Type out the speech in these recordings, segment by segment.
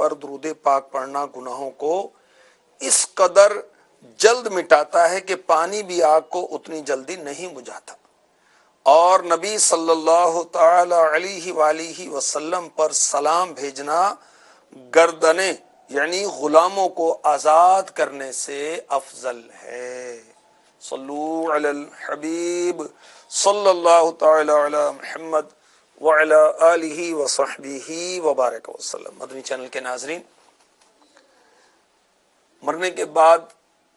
پر درود پاک پڑھنا گناہوں کو اس قدر جلد مٹاتا ہے کہ پانی بھی آگ کو اتنی جلدی نہیں بجھاتا، اور نبی صلی اللہ تعالی علیہ وآلہ وسلم پر سلام بھیجنا گردنیں یعنی غلاموں کو آزاد کرنے سے افضل ہے۔ صلو علی الحبیب صلی اللہ تعالی علی محمد وعلی آلہ وصحبہ وبارک وسلم۔ مدنی چینل کے ناظرین، مرنے کے بعد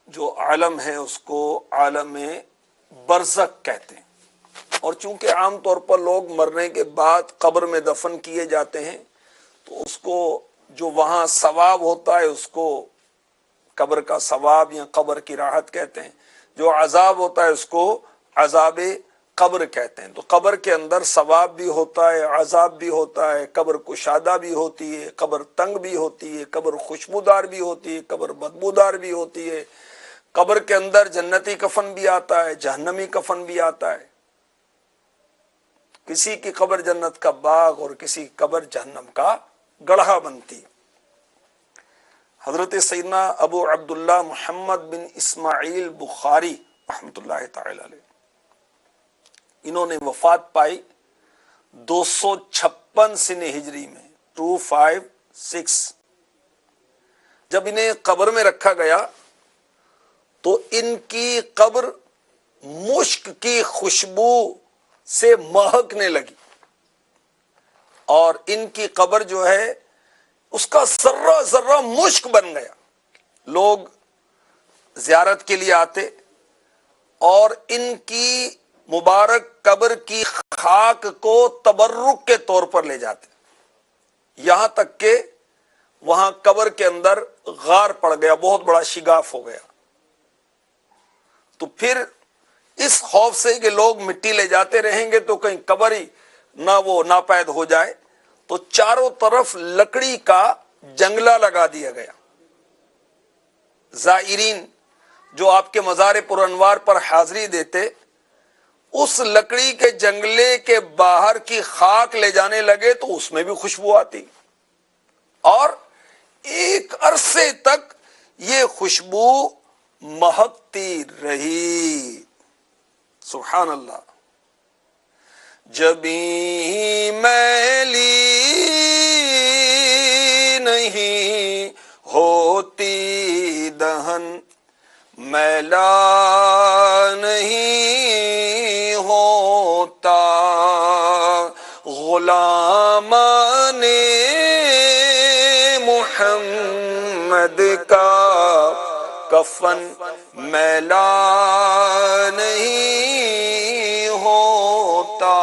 جو عالم ہے اس کو عالم برزخ کہتے ہیں، اور چونکہ عام طور پر لوگ مرنے کے بعد قبر میں دفن کیے جاتے ہیں تو اس کو جو وہاں ثواب ہوتا ہے اس کو قبر کا ثواب یا قبر کی راحت کہتے ہیں، جو عذاب ہوتا ہے اس کو عذاب قبر کہتے ہیں۔ تو قبر کے اندر ثواب بھی ہوتا ہے، عذاب بھی ہوتا ہے، قبر کشادہ بھی ہوتی ہے، قبر تنگ بھی ہوتی ہے، قبر خوشبودار بھی ہوتی ہے، قبر بدبودار بھی ہوتی ہے، قبر کے اندر جنتی کفن بھی آتا ہے، جہنمی کفن بھی آتا ہے، کسی کی قبر جنت کا باغ اور کسی کی قبر جہنم کا گڑھا بنتی۔ حضرت سیدنا ابو عبداللہ محمد بن اسماعیل بخاری رحمۃ اللہ تعالی علیہ، انہوں نے وفات پائی 256 سن ہجری میں، 256۔ جب انہیں قبر میں رکھا گیا تو ان کی قبر مشک کی خوشبو سے مہکنے لگی، اور ان کی قبر جو ہے اس کا ذرہ ذرہ مشک بن گیا۔ لوگ زیارت کے لیے آتے اور ان کی مبارک قبر کی خاک کو تبرک کے طور پر لے جاتے، یہاں تک کہ وہاں قبر کے اندر غار پڑ گیا، بہت بڑا شگاف ہو گیا۔ تو پھر اس خوف سے کہ لوگ مٹی لے جاتے رہیں گے تو کہیں قبر ہی نہ وہ ناپید ہو جائے، تو چاروں طرف لکڑی کا جنگلہ لگا دیا گیا۔ زائرین جو آپ کے مزار پر انوار پر حاضری دیتے، اس لکڑی کے جنگلے کے باہر کی خاک لے جانے لگے تو اس میں بھی خوشبو آتی، اور ایک عرصے تک یہ خوشبو مہکتی رہی۔ سبحان اللہ۔ جبیں میلی نہیں ہوتی دہن، میلا نہیں ہوتا غلامان محمد کا کفن، میلا نہیں ہوتا۔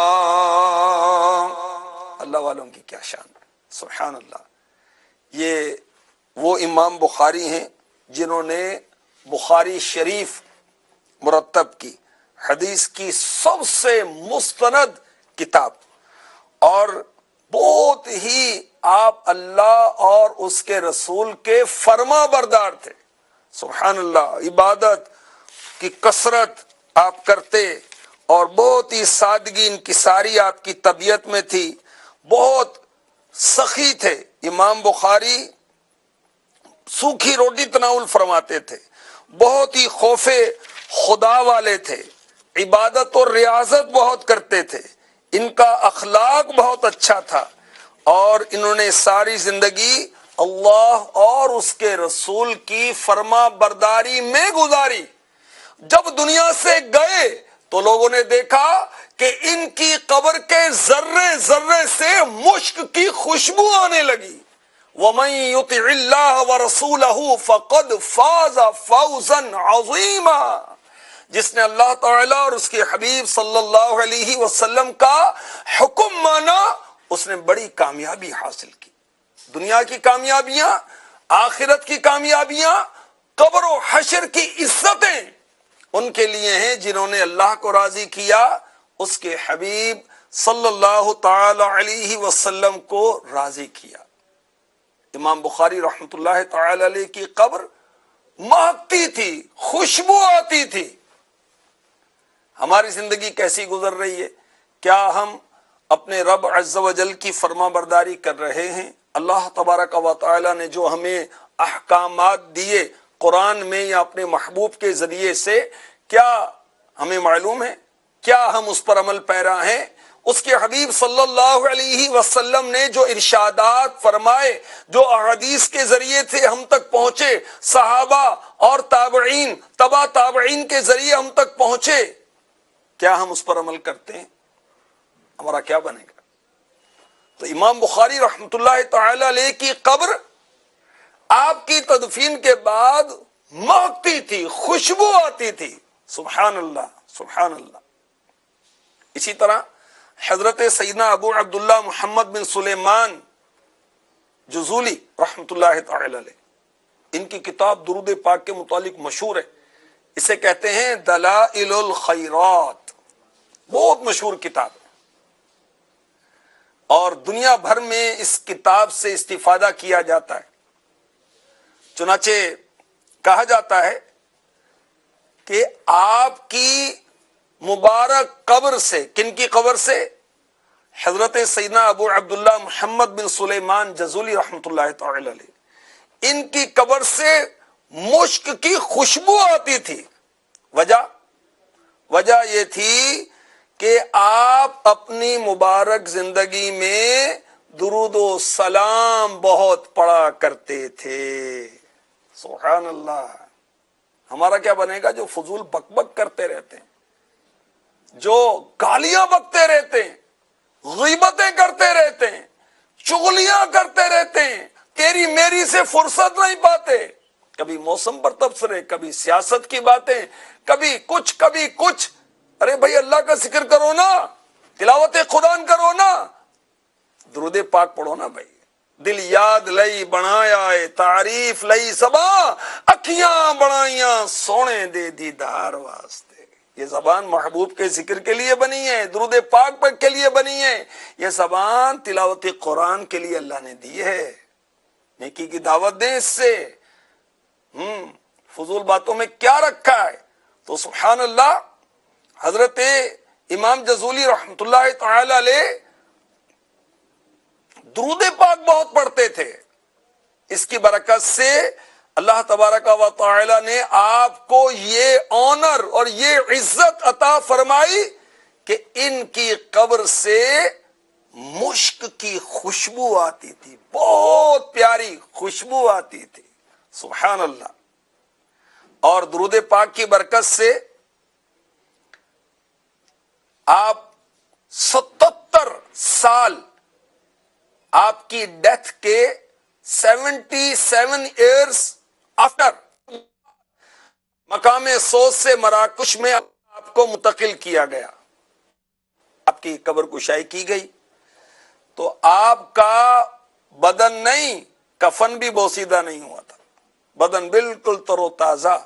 اللہ والوں کی کیا شان ہے، سبحان اللہ۔ یہ وہ امام بخاری ہیں جنہوں نے بخاری شریف مرتب کی، حدیث کی سب سے مستند کتاب، اور بہت ہی آپ اللہ اور اس کے رسول کے فرما بردار تھے۔ سبحان اللہ۔ عبادت کی کثرت آپ کرتے، اور بہت ہی سادگی انکساری آپ کی طبیعت میں تھی، بہت سخی تھے۔ امام بخاری سوکھی روٹی تناول فرماتے تھے، بہت ہی خوف خدا والے تھے، عبادت اور ریاضت بہت کرتے تھے، ان کا اخلاق بہت اچھا تھا، اور انہوں نے ساری زندگی اللہ اور اس کے رسول کی فرما برداری میں گزاری۔ جب دنیا سے گئے تو لوگوں نے دیکھا کہ ان کی قبر کے ذرے ذرے سے مشک کی خوشبو آنے لگی۔ وَمَن يُطِعِ اللَّهَ وَرَسُولَهُ فَقَدْ فَازَ فَوْزًا عَظِيمًا۔ جس نے اللہ تعالیٰ اور اس کے حبیب صلی اللہ علیہ وسلم کا حکم مانا، اس نے بڑی کامیابی حاصل کی۔ دنیا کی کامیابیاں، آخرت کی کامیابیاں، قبر و حشر کی عزتیں ان کے لیے ہیں جنہوں نے اللہ کو راضی کیا، اس کے حبیب صلی اللہ تعالی علیہ وسلم کو راضی کیا۔ امام بخاری رحمۃ اللہ تعالی علیہ کی قبر مہکتی تھی، خوشبو آتی تھی۔ ہماری زندگی کیسی گزر رہی ہے؟ کیا ہم اپنے رب عز و جل کی فرما برداری کر رہے ہیں؟ اللہ تبارک و تعالی نے جو ہمیں احکامات دیے قرآن میں یا اپنے محبوب کے ذریعے سے، کیا ہمیں معلوم ہے؟ کیا ہم اس پر عمل پیرا ہیں؟ اس کے حبیب صلی اللہ علیہ وسلم نے جو ارشادات فرمائے، جو احادیث کے ذریعے سے ہم تک پہنچے، صحابہ اور تابعین، تبع تابعین کے ذریعے ہم تک پہنچے، کیا ہم اس پر عمل کرتے ہیں؟ ہمارا کیا بنے گا؟ تو امام بخاری رحمۃ اللہ تعالی علیہ کی قبر آپ کی تدفین کے بعد مہکتی تھی، خوشبو آتی تھی، سبحان اللہ سبحان اللہ۔ اسی طرح حضرت سیدنا ابو عبداللہ محمد بن سلیمان جزولی رحمۃ اللہ تعالی علیہ، ان کی کتاب درود پاک کے متعلق مشہور ہے، اسے کہتے ہیں دلائل الخیرات، بہت مشہور کتاب ہے، اور دنیا بھر میں اس کتاب سے استفادہ کیا جاتا ہے۔ چنانچہ کہا جاتا ہے کہ آپ کی مبارک قبر سے، کن کی قبر سے؟ حضرت سیدنا ابو عبداللہ محمد بن سلیمان جزولی رحمۃ اللہ تعالی علیہ، ان کی قبر سے مشک کی خوشبو آتی تھی۔ وجہ یہ تھی کہ آپ اپنی مبارک زندگی میں درود و سلام بہت پڑھا کرتے تھے، سبحان اللہ۔ ہمارا کیا بنے گا جو فضول بک بک کرتے رہتے ہیں، جو گالیاں بکتے رہتے ہیں، غیبتیں کرتے رہتے ہیں، چغلیاں کرتے رہتے ہیں، تیری میری سے فرصت نہیں پاتے، کبھی موسم پر تبصرے، کبھی سیاست کی باتیں، کبھی کچھ۔ ارے بھائی اللہ کا ذکر کرو نا، تلاوت قرآن کرو نا، درود پاک پڑھو نا بھائی۔ دل یاد لئی بنایا ہے تعریف لئی زباں، اکھیاں بنائیاں سونے دے دیدار واسطے۔ یہ زبان محبوب کے ذکر کے لیے بنی ہے، درود پاک پر کے لیے بنی ہے، یہ زبان تلاوت قرآن کے لیے اللہ نے دی ہے۔ نیکی کی دعوت دیں اس سے، فضول باتوں میں کیا رکھا ہے؟ تو سبحان اللہ، حضرت امام جزولی رحمۃ اللہ تعالی علیہ درود پاک بہت پڑھتے تھے۔ اس کی برکت سے اللہ تبارک و تعالی نے آپ کو یہ آنر اور یہ عزت عطا فرمائی کہ ان کی قبر سے مشک کی خوشبو آتی تھی، بہت پیاری خوشبو آتی تھی، سبحان اللہ۔ اور درود پاک کی برکت سے آپ 77 سال، آپ کی ڈیتھ کے 77 ایئرز آفٹر مقام سوز سے مراکش میں آپ کو منتقل کیا گیا، آپ کی قبر کشائی کی گئی، تو آپ کا بدن نہیں، کفن بھی بوسیدہ نہیں ہوا تھا، بدن بالکل تر و تازہ،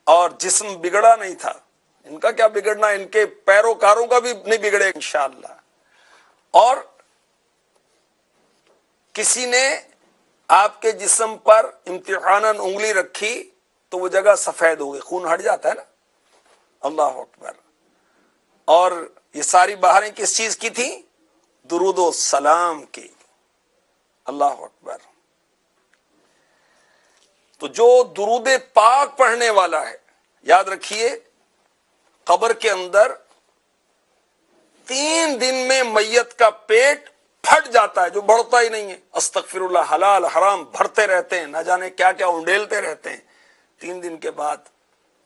اور جسم بگڑا نہیں تھا۔ ان کا کیا بگڑنا، ان کے پیروکاروں کا بھی نہیں بگڑے انشاءاللہ۔ اور کسی نے آپ کے جسم پر امتحاناً انگلی رکھی تو وہ جگہ سفید ہو گئی، خون ہٹ جاتا ہے نا، اللہ اکبر۔ اور یہ ساری بہاریں کس چیز کی تھی؟ درود و سلام کی، اللہ اکبر۔ تو جو درود پاک پڑھنے والا ہے، یاد رکھیے قبر کے اندر 3 دن میں میت کا پیٹ پھٹ جاتا ہے، جو بڑھتا ہی نہیں ہے، استغفر اللہ، حلال حرام بھرتے رہتے ہیں، نہ جانے کیا کیا انڈیلتے رہتے ہیں۔ 3 دن کے بعد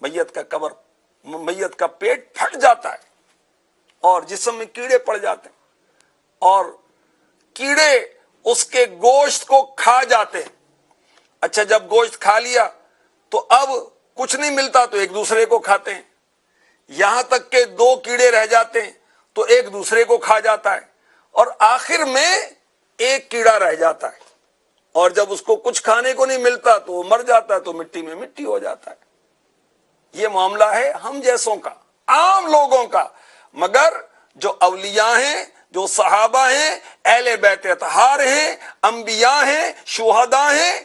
میت کا پیٹ پھٹ جاتا ہے اور جسم میں کیڑے پڑ جاتے ہیں، اور کیڑے اس کے گوشت کو کھا جاتے ہیں۔ اچھا، جب گوشت کھا لیا تو اب کچھ نہیں ملتا تو ایک دوسرے کو کھاتے ہیں، یہاں تک کہ 2 کیڑے رہ جاتے ہیں تو ایک دوسرے کو کھا جاتا ہے، اور آخر میں ایک کیڑا رہ جاتا ہے، اور جب اس کو کچھ کھانے کو نہیں ملتا تو وہ مر جاتا ہے، تو مٹی میں مٹی ہو جاتا ہے۔ یہ معاملہ ہے ہم جیسوں کا، عام لوگوں کا، مگر جو اولیاء ہیں، جو صحابہ ہیں، اہل بیت اطہار ہیں، انبیاء ہیں، شہداء ہیں،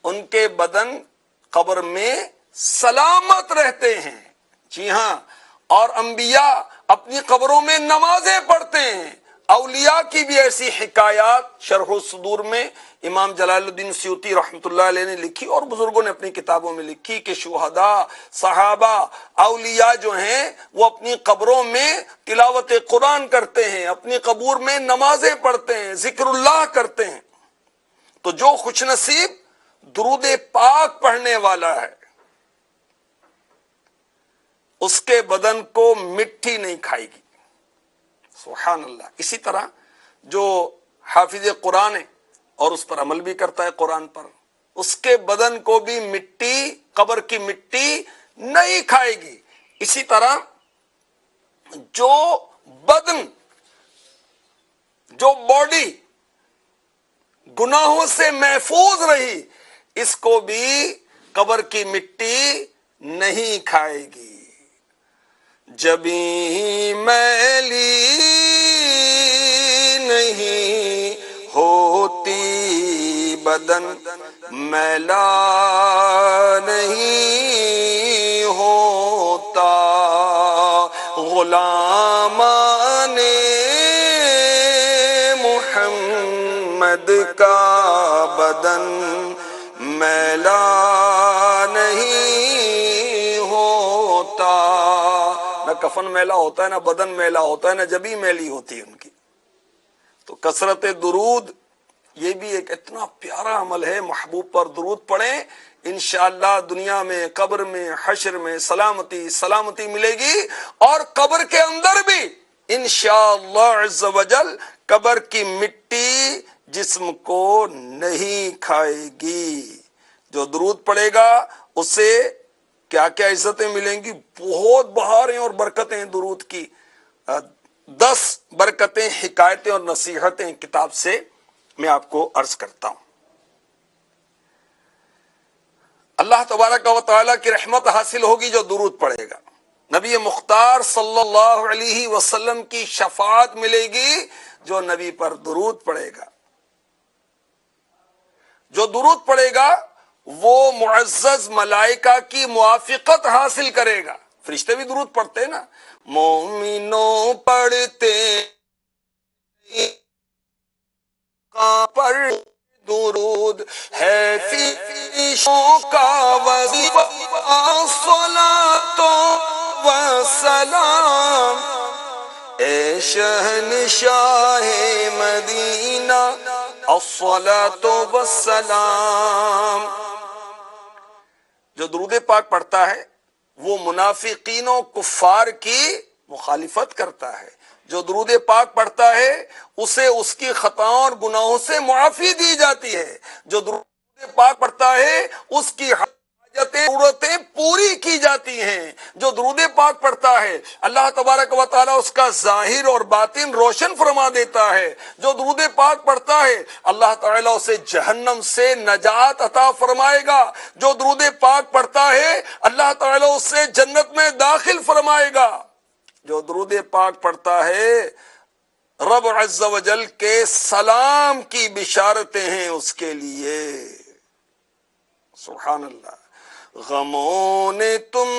ان کے بدن قبر میں سلامت رہتے ہیں۔ جی ہاں، اور انبیاء اپنی قبروں میں نمازیں پڑھتے ہیں، اولیاء کی بھی ایسی حکایات شرح الصدور میں امام جلال الدین سیوطی رحمۃ اللہ علیہ نے لکھی اور بزرگوں نے اپنی کتابوں میں لکھی کہ شہداء، صحابہ، اولیاء جو ہیں وہ اپنی قبروں میں تلاوت قرآن کرتے ہیں، اپنی قبور میں نمازیں پڑھتے ہیں، ذکر اللہ کرتے ہیں۔ تو جو خوش نصیب درود پاک پڑھنے والا ہے اس کے بدن کو مٹی نہیں کھائے گی، سبحان اللہ۔ اسی طرح جو حافظ قرآن ہے اور اس پر عمل بھی کرتا ہے قرآن پر، اس کے بدن کو بھی مٹی، قبر کی مٹی نہیں کھائے گی۔ اسی طرح جو بدن، جو باڈی گناہوں سے محفوظ رہی، اس کو بھی قبر کی مٹی نہیں کھائے گی۔ جبیں میلی نہیں ہوتی بدن، میلا نہیں ہوتا غلامان محمد کا بدن، میلا نہیں ہوتا۔ نہ کفن میلا ہوتا ہے، نہ بدن میلا ہوتا ہے، نہ جبیں میلی ہوتی ہے ان کی۔ تو کثرت درود یہ بھی ایک اتنا پیارا عمل ہے، محبوب پر درود پڑھیں، انشاءاللہ دنیا میں، قبر میں، حشر میں سلامتی ملے گی، اور قبر کے اندر بھی انشاءاللہ عز و جل قبر کی مٹی جسم کو نہیں کھائے گی۔ جو درود پڑھے گا اسے کیا کیا عزتیں ملیں گی، بہت بہاریں اور برکتیں درود کی۔ 10 برکتیں، حکایتیں اور نصیحتیں کتاب سے میں آپ کو عرض کرتا ہوں۔ اللہ تبارک و تعالیٰ کی رحمت حاصل ہوگی جو درود پڑھے گا، نبی مختار صلی اللہ علیہ وسلم کی شفاعت ملے گی جو نبی پر درود پڑھے گا۔ جو درود پڑھے گا وہ معزز ملائکہ کی موافقت حاصل کرے گا۔ فرشتے بھی درود پڑھتے ہیں نا، مومنوں پڑھتے پر درود ہے فرشتوں کا وظیفہ، الصلاۃ والسلام، اے شہنشاہ مدینہ الصلاۃ والسلام۔ جو درود پاک پڑھتا ہے وہ منافقین و کفار کی مخالفت کرتا ہے۔ جو درود پاک پڑھتا ہے اسے اس کی خطاؤں اور گناہوں سے معافی دی جاتی ہے۔ جو درود پاک پڑھتا ہے اس کی حاجتیں، ضرورتیں پوری کی جاتی ہیں۔ جو درود پاک پڑھتا ہے اللہ تبارک و تعالیٰ اس کا ظاہر اور باطن روشن فرما دیتا ہے۔ جو درود پاک پڑھتا ہے اللہ تعالیٰ اسے جہنم سے نجات عطا فرمائے گا۔ جو درود پاک پڑھتا ہے اللہ تعالیٰ اسے جنت میں داخل فرمائے گا۔ جو درود پاک پڑھتا ہے رب عز و جل کے سلام کی بشارتیں ہیں اس کے لیے، سبحان اللہ۔ غموں نے تم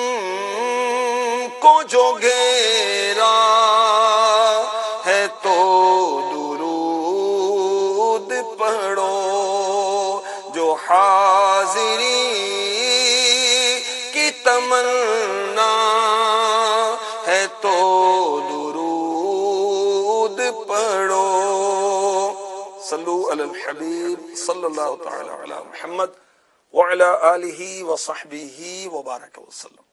کو جو گھیرا ہے تو درود پڑھو، جو حاضری کی تمنا ہے تو درود پڑھو۔ صلو علی الحبیب صلی اللہ تعالی علی محمد وعلی آلہ وصحبہ وبارک وسلم۔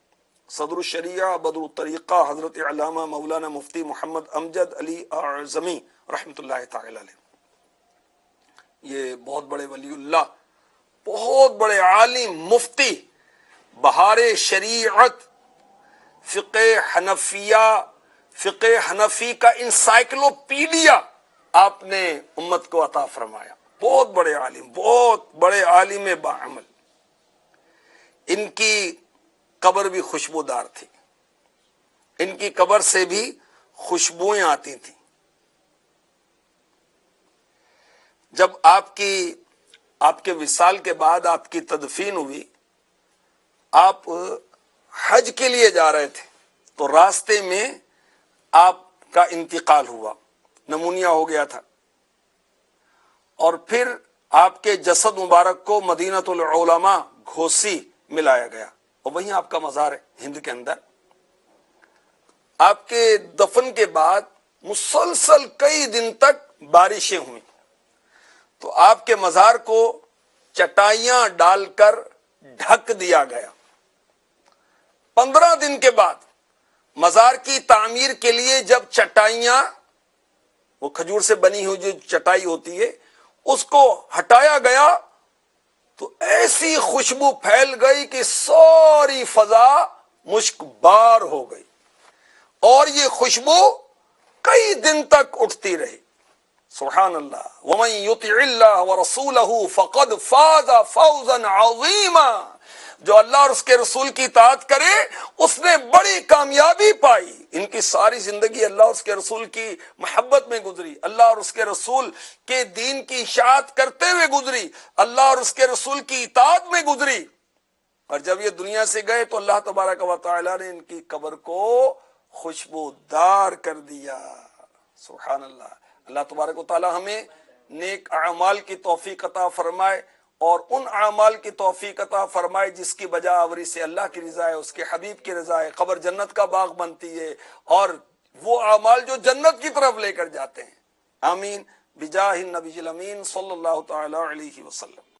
صدر الشریعہ بدر الطریقہ حضرت علامہ مولانا مفتی محمد امجد علی اعظمی رحمۃ اللہ تعالی علیہ، یہ بہت بڑے ولی اللہ، بہت بڑے عالم، مفتی، بہار شریعت، فقہ حنفیہ، فقہ حنفی کا انسائکلوپیڈیا آپ نے امت کو عطا فرمایا۔ بہت بڑے عالم، بہت بڑے عالم باعمل۔ ان کی قبر بھی خوشبودار تھی، ان کی قبر سے بھی خوشبوئیں آتی تھیں۔ جب آپ کے وصال کے بعد آپ کی تدفین ہوئی، آپ حج کے لیے جا رہے تھے تو راستے میں آپ کا انتقال ہوا۔ نمونیا ہو گیا تھا، اور پھر آپ کے جسد مبارک کو مدینۃ العلماء گھوسی میں لایا گیا، اور وہیں آپ کا مزار ہے ہند کے اندر۔ آپ کے دفن کے بعد مسلسل کئی دن تک بارشیں ہوئیں، تو آپ کے مزار کو چٹائیاں ڈال کر ڈھک دیا گیا۔ 15 دن کے بعد مزار کی تعمیر کے لیے جب چٹائیاں، وہ کھجور سے بنی ہوئی جو چٹائی ہوتی ہے، اس کو ہٹایا گیا تو ایسی خوشبو پھیل گئی کہ ساری فضا مشک بار ہو گئی، اور یہ خوشبو کئی دن تک اٹھتی رہی۔ سبحان اللہ۔ وَمَن يُطِعِ اللَّهَ وَرَسُولَهُ فَقَدْ فَازَ فَوْزًا عَظِيمًا، جو اللہ اور اس کے رسول کی اطاعت کرے اس نے بڑی کامیابی پائی۔ ان کی ساری زندگی اللہ اور اس کے رسول کی محبت میں گزری، اللہ اور اس کے رسول کے دین کی اشاعت کرتے ہوئے گزری، اللہ اور اس کے رسول کی اطاعت میں گزری، اور جب یہ دنیا سے گئے تو اللہ تبارک و تعالی نے ان کی قبر کو خوشبودار کر دیا۔ سبحان اللہ۔ اللہ تبارک و تعالی ہمیں نیک اعمال کی توفیق عطا فرمائے، اور ان اعمال کی توفیق عطا فرمائے جس کی بجا آوری سے اللہ کی رضا ہے، اس کے حبیب کی رضا ہے، قبر جنت کا باغ بنتی ہے، اور وہ اعمال جو جنت کی طرف لے کر جاتے ہیں۔ آمین بجاہ النبی الامین صلی اللہ تعالی علیہ وسلم۔